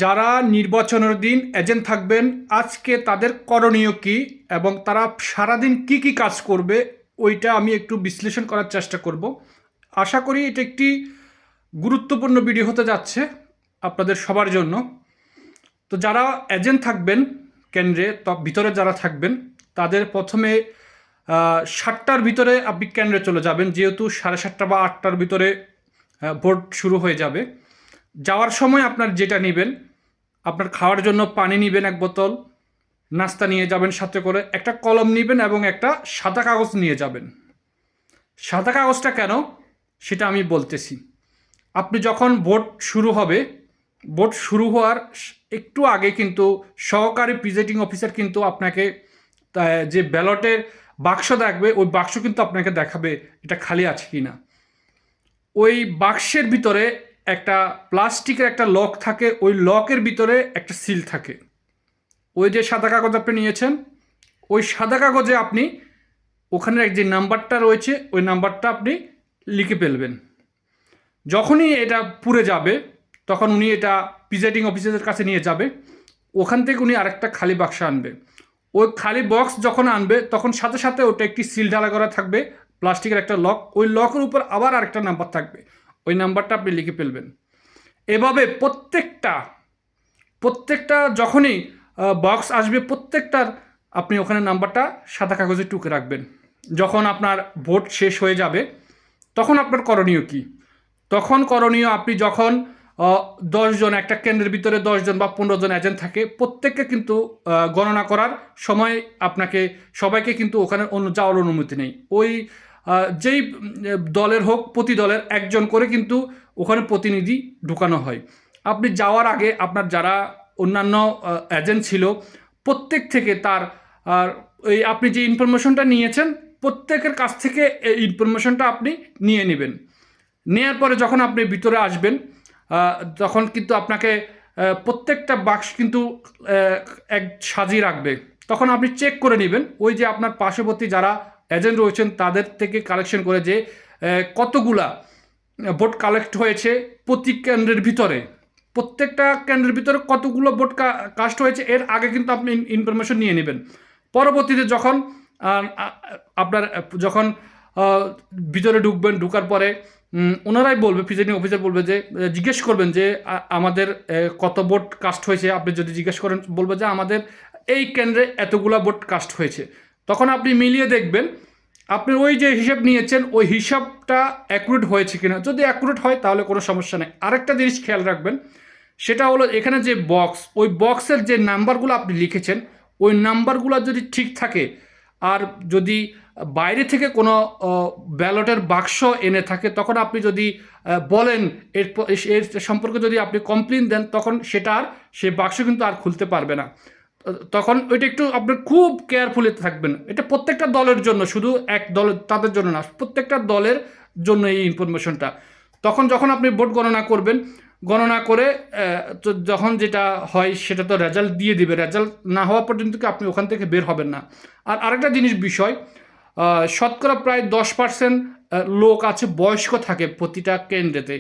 যারা নির্বাচনের দিন এজেন্ট থাকবেন, আজকে তাদের করণীয় কি এবং তারা সারাদিন কি কি কাজ করবে, ওইটা আমি একটু বিশ্লেষণ করার চেষ্টা করব। আশা করি এটা একটি গুরুত্বপূর্ণ ভিডিও হতে যাচ্ছে আপনাদের সবার জন্য। তো যারা এজেন্ট থাকবেন কেন্দ্রে, ভিতরে যারা থাকবেন, তাদের প্রথমে 7টার ভিতরে আপনি কেন্দ্রে চলে যাবেন, যেহেতু 7:30 বা 8টার ভিতরে ভোট শুরু হয়ে যাবে। যাওয়ার সময় আপনার যেটা নেবেন, আপনার খাওয়ার জন্য পানি নেবেন 1 বোতল, নাস্তা নিয়ে যাবেন, সাথে করে একটা কলম নেবেন এবং একটা সাদা কাগজ নিয়ে যাবেন। সাদা কাগজটা কেন সেটা আমি বলতেছি। আপনি যখন ভোট শুরু হবে, ভোট শুরু হওয়ার একটু আগে কিন্তু সহকারী প্রিজাইডিং অফিসার কিন্তু আপনাকে যে ব্যালটের বাক্স দেখবে, ওই বাক্স কিন্তু আপনাকে দেখাবে এটা খালি আছে কি না। ওই বাক্সের ভিতরে একটা প্লাস্টিকের একটা লক থাকে, ওই লকের ভিতরে একটা সিল থাকে। ওই যে সাদা কাগজ আপনি নিয়েছেন, ওই সাদা কাগজে আপনি ওখানে যে নাম্বারটা রয়েছে, ওই নাম্বারটা আপনি লিখে ফেলবেন। যখনই এটা পুড়ে যাবে, তখন উনি এটা প্রিজাইডিং অফিসারের কাছে নিয়ে যাবে। ওখান থেকে উনি আরেকটা খালি বাক্স আনবে। ওই খালি বক্স যখন আনবে, তখন সাথে সাথে ওটা একটি সিল ঢালা করা থাকবে, প্লাস্টিকের একটা লক। ওই লকের উপর আবার আরেকটা নাম্বার থাকবে, ওই নাম্বারটা আপনি লিখে ফেলবেন। এভাবে প্রত্যেকটা যখনই বক্স আসবে, প্রত্যেকটার আপনি ওখানে নাম্বারটা সাদা কাগজে টুকে রাখবেন। যখন আপনার ভোট শেষ হয়ে যাবে, তখন আপনার করণীয় কি? তখন করণীয়, আপনি যখন 10 জন, একটা কেন্দ্রের ভিতরে 10 জন বা 15 জন এজেন্ট থাকে, প্রত্যেককে কিন্তু গণনা করার সময় আপনাকে সবাইকে কিন্তু ওখানে যাওয়ার অনুমতি নেই। ওই যেই দলের হোক, প্রতি দলের একজন করে কিন্তু ওখানে প্রতিনিধি ঢুকানো হয়। আপনি যাওয়ার আগে আপনার যারা অন্যান্য এজেন্ট ছিল, প্রত্যেক থেকে তার এই আপনি যে ইনফরমেশনটা নিয়েছেন, প্রত্যেকের কাছ থেকে এই ইনফরমেশনটা আপনি নিয়ে নেবেন। নেওয়ার পরে যখন আপনি ভিতরে আসবেন, তখন কিন্তু আপনাকে প্রত্যেকটা বাক্স কিন্তু এক সাজিয়ে রাখবে। তখন আপনি চেক করে নেবেন, ওই যে আপনার পার্শ্ববর্তী যারা এজেন্ট রয়েছেন তাদের থেকে কালেকশন করে যে কতগুলা ভোট কালেক্ট হয়েছে প্রতি কেন্দ্রের ভিতরে, প্রত্যেকটা কেন্দ্রের ভিতরে কতগুলো ভোট কাস্ট হয়েছে, এর আগে কিন্তু আপনি ইনফরমেশন নিয়ে নেবেন। পরবর্তীতে যখন আপনার যখন ভিতরে ঢুকবেন, ঢুকার পরে ওনারাই বলবে, প্রিজাইডিং অফিসার বলবে যে, জিজ্ঞেস করবেন যে আমাদের কত ভোট কাস্ট হয়েছে। আপনি যদি জিজ্ঞেস করেন, বলবে যে আমাদের এই কেন্দ্রে এতগুলা ভোট কাস্ট হয়েছে। তখন আপনি মিলিয়ে দেখবেন আপনি ওই যে হিসাব নিয়েছেন, ওই হিসাবটা অ্যাকুরেট হয়েছে কিনা। যদি অ্যাকুরেট হয় তাহলে কোনো সমস্যা নেই। আরেকটা জিনিস খেয়াল রাখবেন, সেটা হলো এখানে যে বক্স, ওই বক্সের যে নাম্বারগুলো আপনি লিখেছেন, ওই নাম্বারগুলো যদি ঠিক থাকে, আর যদি বাইরে থেকে কোনো ব্যালটের বাক্স এনে থাকে, তখন আপনি যদি বলেন এর সম্পর্কে যদি আপনি কমপ্লেন দেন, তখন সেটা আর সেই বাক্স কিন্তু আর খুলতে পারবে না। তখন ওইটা একটু আপনি খুব কেয়ারফুলি থাকবেন। এটা প্রত্যেকটা দলের জন্য, শুধু এক দল তাদের জন্য না, প্রত্যেকটা দলের জন্য এই ইনফরমেশনটা। তখন যখন আপনি ভোট গণনা করবেন, গণনা করে তো যখন যেটা হয় সেটা তো রেজাল্ট দিয়ে দিবে। রেজাল্ট না হওয়া পর্যন্ত কি আপনি ওখান থেকে বের হবেন না। আর আরেকটা জিনিস বিষয়, শতকরা প্রায় 10% লোক আছে বয়স্ক থাকে প্রতিটা কেন্দ্রেতে।